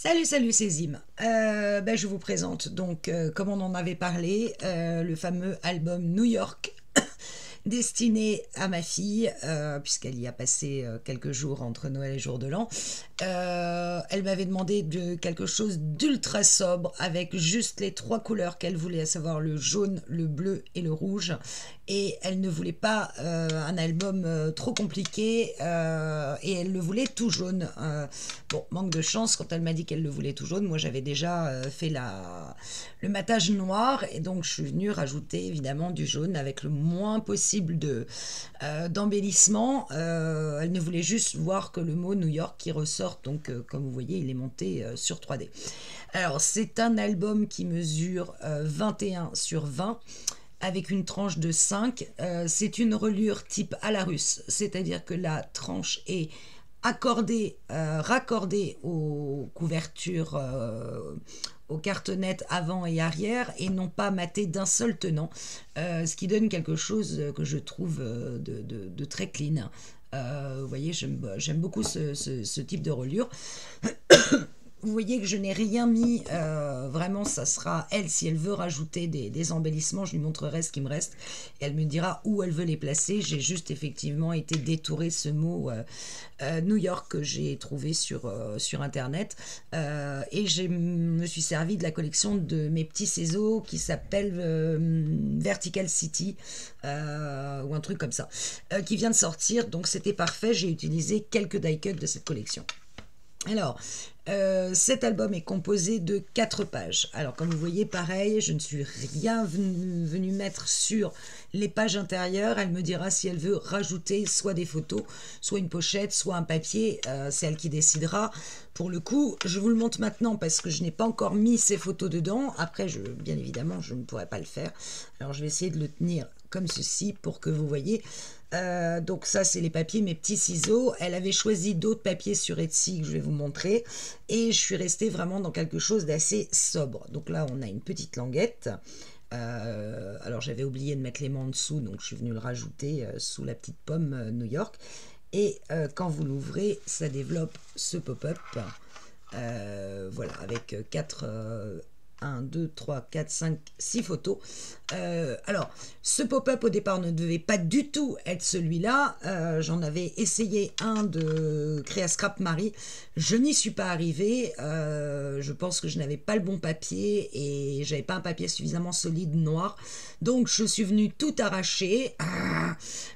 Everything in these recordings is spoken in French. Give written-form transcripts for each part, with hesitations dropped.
Salut, salut, c'est Zim. Je vous présente donc, comme on en avait parlé, le fameux album New York destiné à ma fille, puisqu'elle y a passé quelques jours entre Noël et Jour de l'An. Elle m'avait demandé de quelque chose d'ultra sobre, avec juste les trois couleurs qu'elle voulait, à savoir le jaune, le bleu et le rouge. Et elle ne voulait pas un album trop compliqué, et elle le voulait tout jaune. Bon, manque de chance, quand elle m'a dit qu'elle le voulait tout jaune, moi j'avais déjà fait le matage noir, et donc je suis venue rajouter évidemment du jaune avec le moins possible d'embellissement. Elle ne voulait juste voir que le mot New York qui ressort, donc comme vous voyez, il est monté sur 3D. Alors, c'est un album qui mesure 21 sur 20 avec une tranche de 5. C'est une reliure type à la russe, c'est-à-dire que la tranche est raccordée aux couvertures, aux cartonnettes avant et arrière, et non pas matée d'un seul tenant, ce qui donne quelque chose que je trouve de très clean. Vous voyez, j'aime beaucoup ce type de reliure. Vous voyez que je n'ai rien mis, vraiment ça sera elle, si elle veut rajouter des embellissements, je lui montrerai ce qui me reste et elle me dira où elle veut les placer. J'ai juste effectivement été détourer ce mot New York que j'ai trouvé sur internet, et je me suis servi de la collection de mes petits ciseaux qui s'appelle Vertical City, ou un truc comme ça, qui vient de sortir, donc c'était parfait. J'ai utilisé quelques die cuts de cette collection. Alors, cet album est composé de 4 pages. Alors, comme vous voyez, pareil, je ne suis rien venue mettre sur les pages intérieures. Elle me dira si elle veut rajouter soit des photos, soit une pochette, soit un papier. C'est elle qui décidera. Pour le coup, je vous le montre maintenant parce que je n'ai pas encore mis ces photos dedans. Après, bien évidemment, je ne pourrais pas le faire. Alors, je vais essayer de le tenir comme ceci pour que vous voyez. Donc ça, c'est les papiers, mes petits ciseaux. Elle avait choisi d'autres papiers sur Etsy que je vais vous montrer, et je suis restée vraiment dans quelque chose d'assez sobre. Donc là, on a une petite languette. Alors j'avais oublié de mettre l'aimant en dessous, donc je suis venue le rajouter sous la petite pomme New York. Et quand vous l'ouvrez, ça développe ce pop-up. Voilà, avec 1, 2, 3, 4, 5, 6 photos. Alors, ce pop-up au départ ne devait pas du tout être celui-là. J'en avais essayé un de Créa Scrap Marie. Je n'y suis pas arrivée. Je pense que je n'avais pas le bon papier et j'avais pas un papier suffisamment solide noir. Donc, je suis venue tout arracher.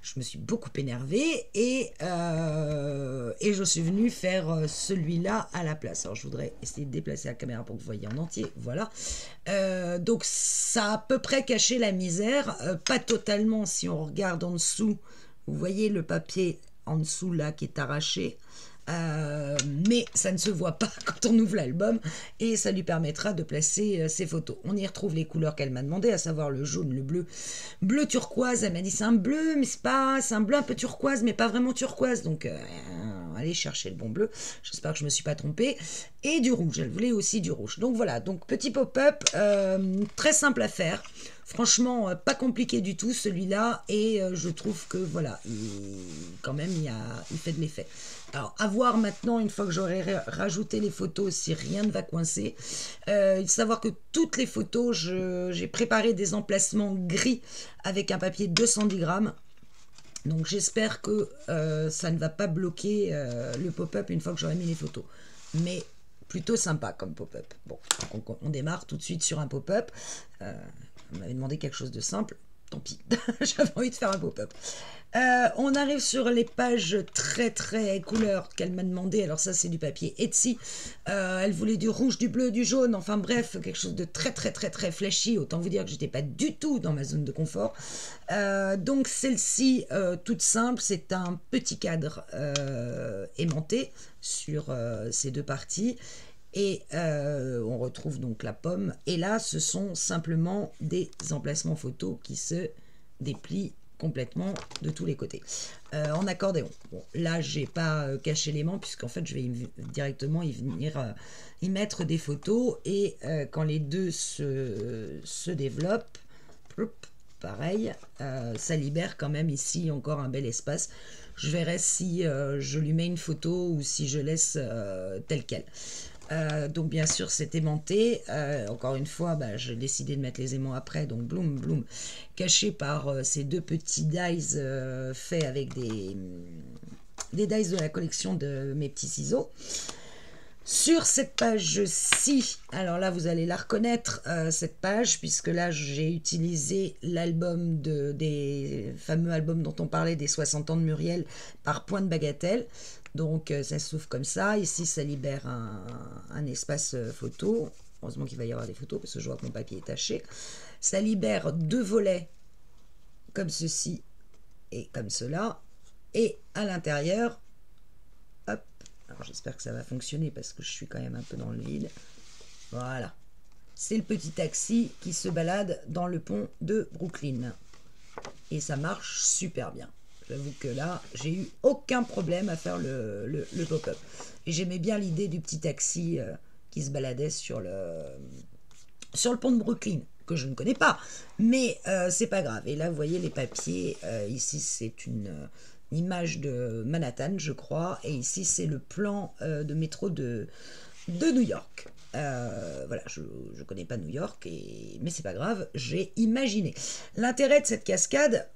Je me suis beaucoup énervée et je suis venue faire celui-là à la place. Alors, je voudrais essayer de déplacer la caméra pour que vous voyez en entier. Voilà. Donc ça a à peu près caché la misère, pas totalement. Si on regarde en dessous, vous voyez le papier en dessous là qui est arraché, mais ça ne se voit pas quand on ouvre l'album, et ça lui permettra de placer ses photos. On y retrouve les couleurs qu'elle m'a demandé, à savoir le jaune, le bleu turquoise. Elle m'a dit c'est un bleu, mais c'est un bleu un peu turquoise, mais pas vraiment turquoise, donc allez chercher le bon bleu. J'espère que je me suis pas trompée. Et du rouge, elle voulait aussi du rouge. Donc voilà, donc petit pop-up, très simple à faire. Franchement, pas compliqué du tout celui-là, et je trouve que voilà, quand même il fait de l'effet. Alors, à voir maintenant, une fois que j'aurai rajouté les photos, si rien ne va coincer. Il faut savoir que toutes les photos, j'ai préparé des emplacements gris avec un papier 210 grammes. Donc j'espère que ça ne va pas bloquer le pop-up une fois que j'aurai mis les photos. Mais plutôt sympa comme pop-up. Bon, on démarre tout de suite sur un pop-up. On m'avait demandé quelque chose de simple. Tant pis, j'avais envie de faire un pop-up. On arrive sur les pages très très couleurs qu'elle m'a demandé. Alors ça, c'est du papier Etsy. Elle voulait du rouge, du bleu, du jaune. Enfin bref, quelque chose de très très très très flashy. Autant vous dire que j'étais pas du tout dans ma zone de confort. Donc celle-ci, toute simple, c'est un petit cadre aimanté sur ces deux parties. Et on retrouve donc la pomme. Et là, ce sont simplement des emplacements photos qui se déplient complètement de tous les côtés. En accordéon. Bon, là, j'ai pas caché l'aimant, puisqu'en fait, je vais directement y mettre des photos. Et quand les deux se développent, pareil, ça libère quand même ici encore un bel espace. Je verrai si je lui mets une photo ou si je laisse tel quel. Donc bien sûr c'est aimanté, encore une fois bah, j'ai décidé de mettre les aimants après, donc bloom bloom, caché par ces deux petits dies faits avec des dies de la collection de mes petits ciseaux. Sur cette page-ci, alors là vous allez la reconnaître, cette page, puisque là j'ai utilisé l'album des fameux albums dont on parlait, des 60 ans de Muriel, par Point de Bagatelle. Donc ça s'ouvre comme ça, ici ça libère un espace photo, heureusement qu'il va y avoir des photos parce que je vois que mon papier est taché. Ça libère deux volets comme ceci et comme cela, et à l'intérieur, hop, alors j'espère que ça va fonctionner parce que je suis quand même un peu dans le vide, voilà, c'est le petit taxi qui se balade dans le pont de Brooklyn, et ça marche super bien. J'avoue que là, j'ai eu aucun problème à faire le pop-up. Et j'aimais bien l'idée du petit taxi qui se baladait sur le pont de Brooklyn, que je ne connais pas. Mais c'est pas grave. Et là, vous voyez les papiers. Ici, c'est une image de Manhattan, je crois. Et ici, c'est le plan de métro de New York. Voilà, je ne connais pas New York, mais c'est pas grave, j'ai imaginé. L'intérêt de cette cascade,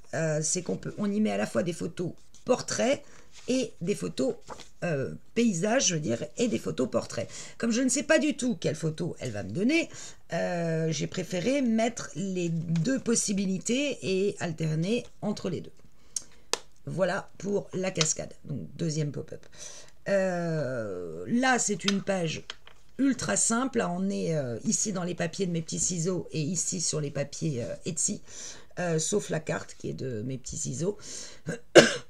c'est on y met à la fois des photos portraits et des photos paysages, je veux dire, et des photos portraits. Comme je ne sais pas du tout quelle photo elle va me donner, j'ai préféré mettre les deux possibilités et alterner entre les deux. Voilà pour la cascade, donc deuxième pop-up. Là, c'est une page ultra simple. Là, on est ici dans les papiers de mes petits ciseaux et ici sur les papiers Etsy, sauf la carte qui est de mes petits ciseaux.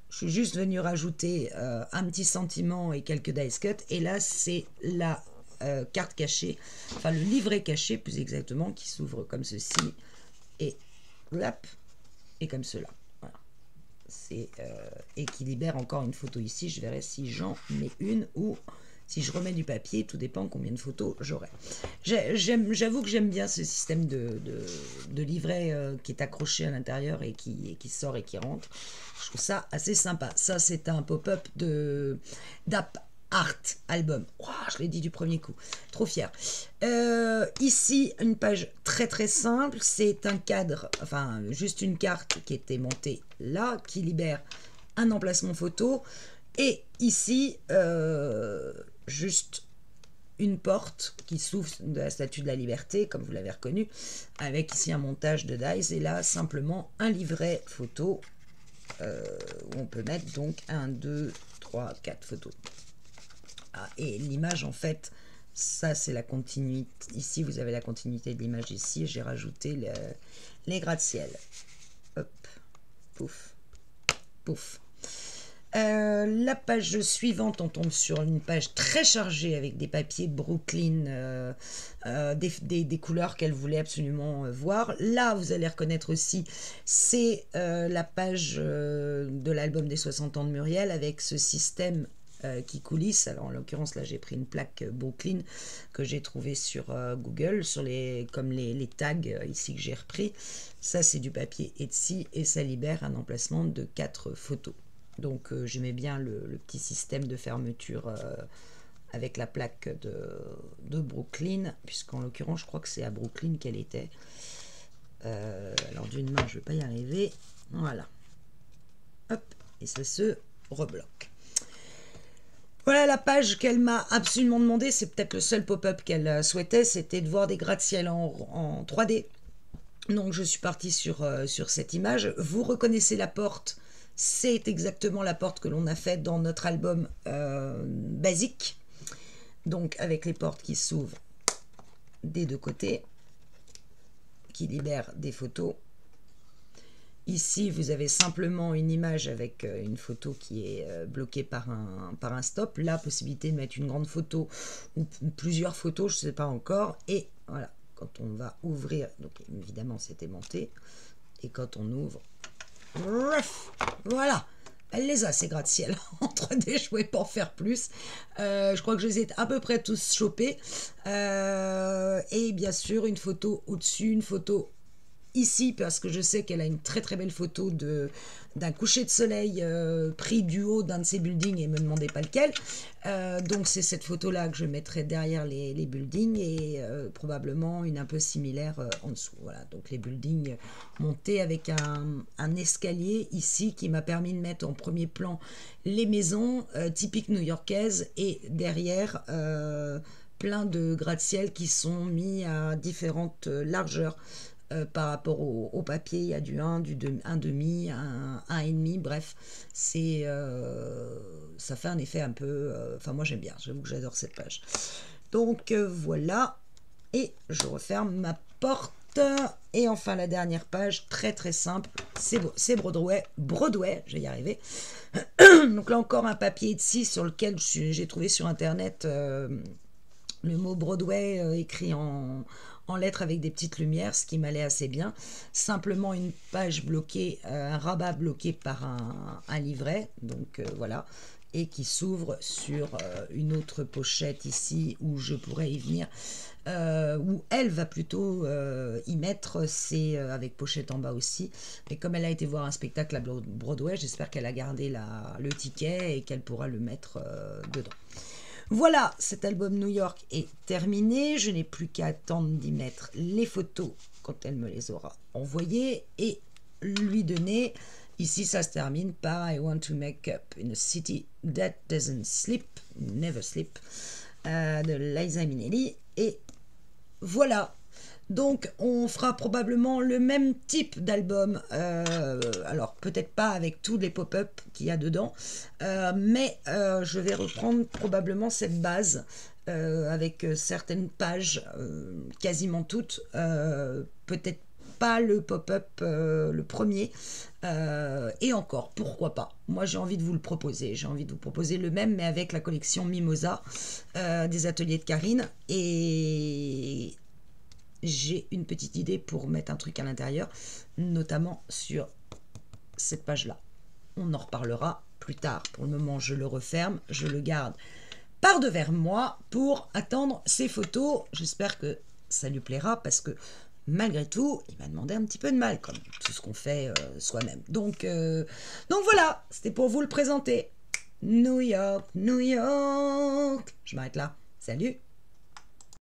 Je suis juste venue rajouter un petit sentiment et quelques dice cut, et là c'est la carte cachée, enfin le livret caché plus exactement, qui s'ouvre comme ceci et hop, et comme cela. Voilà. Et qui libère encore une photo ici. Je verrai si j'en mets une ou si je remets du papier, tout dépend combien de photos j'aurai. J'avoue que j'aime bien ce système de livret qui est accroché à l'intérieur et qui sort et qui rentre. Je trouve ça assez sympa. Ça, c'est un pop-up d'App Art Album. Wow, je l'ai dit du premier coup. Trop fier. Ici, une page très très simple. C'est un cadre, enfin juste une carte qui était montée là, qui libère un emplacement photo. Et ici, juste une porte qui s'ouvre de la Statue de la Liberté, comme vous l'avez reconnu, avec ici un montage de dice, et là simplement un livret photo où on peut mettre donc 1, 2, 3, 4 photos. Ah, et l'image, en fait, ça c'est la continuité. Ici, vous avez la continuité de l'image ici. J'ai rajouté les gratte-ciel. Hop, pouf, pouf. La page suivante, on tombe sur une page très chargée avec des papiers Brooklyn, des couleurs qu'elle voulait absolument voir. Là, vous allez reconnaître aussi, c'est la page de l'album des 60 ans de Muriel avec ce système qui coulisse. Alors en l'occurrence là j'ai pris une plaque Brooklyn que j'ai trouvée sur Google, comme les tags ici que j'ai repris. Ça c'est du papier Etsy et ça libère un emplacement de 4 photos. Donc j'aimais bien le petit système de fermeture avec la plaque de Brooklyn, puisqu'en l'occurrence je crois que c'est à Brooklyn qu'elle était. Alors d'une main je ne vais pas y arriver. Voilà. Hop, et ça se rebloque. Voilà la page qu'elle m'a absolument demandé. C'est peut-être le seul pop-up qu'elle souhaitait, c'était de voir des gratte-ciel en 3D. Donc je suis partie sur cette image. Vous reconnaissez la porte, c'est exactement la porte que l'on a faite dans notre album basique. Donc avec les portes qui s'ouvrent des deux côtés, qui libèrent des photos. Ici, vous avez simplement une image avec une photo qui est bloquée par un stop. Là, possibilité de mettre une grande photo ou plusieurs photos, je ne sais pas encore. Et voilà, quand on va ouvrir, donc évidemment c'est aimanté. Et quand on ouvre, voilà, elle les a ces gratte-ciel en 3D, je ne pouvais pas en faire plus. Je crois que je les ai à peu près tous chopés. Et bien sûr, une photo au-dessus, une photo ici parce que je sais qu'elle a une très très belle photo d'un coucher de soleil pris du haut d'un de ces buildings et me demandez pas lequel. Donc c'est cette photo-là que je mettrai derrière les buildings et probablement une un peu similaire en dessous. Voilà, donc les buildings montés avec un escalier ici qui m'a permis de mettre en premier plan les maisons typiques new-yorkaises et derrière plein de gratte-ciel qui sont mis à différentes largeurs par rapport au papier. Il y a du 1, du 2, 1 demi, 1,5, bref, ça fait un effet un peu... Enfin, moi j'aime bien, j'avoue que j'adore cette page. Donc voilà, et je referme ma porte. Et enfin la dernière page, très très simple, c'est Broadway, je vais y arriver. Donc là encore un papier ici sur lequel j'ai trouvé sur internet le mot Broadway écrit en lettres avec des petites lumières, ce qui m'allait assez bien. Simplement une page bloquée, un rabat bloqué par un livret, donc voilà, et qui s'ouvre sur une autre pochette ici où je pourrais y venir, où elle va plutôt y mettre, c'est avec pochette en bas aussi, mais comme elle a été voir un spectacle à Broadway, j'espère qu'elle a gardé le ticket et qu'elle pourra le mettre dedans. Voilà, cet album New York est terminé. Je n'ai plus qu'à attendre d'y mettre les photos quand elle me les aura envoyées et lui donner. Ici, ça se termine par I want to make up in a city that doesn't sleep, never sleep, de Liza Minnelli. Et voilà. Donc, on fera probablement le même type d'album, alors peut-être pas avec tous les pop-up qu'il y a dedans, mais je vais reprendre probablement cette base avec certaines pages, quasiment toutes, peut-être pas le pop-up, le premier, et encore, pourquoi pas. Moi j'ai envie de vous le proposer, j'ai envie de vous proposer le même, mais avec la collection Mimosa des ateliers de Karine, et j'ai une petite idée pour mettre un truc à l'intérieur, notamment sur cette page-là. On en reparlera plus tard. Pour le moment, je le referme, je le garde par devers moi pour attendre ces photos. J'espère que ça lui plaira parce que malgré tout, il m'a demandé un petit peu de mal, comme tout ce qu'on fait soi-même. Donc voilà, c'était pour vous le présenter. New York, New York. Je m'arrête là. Salut!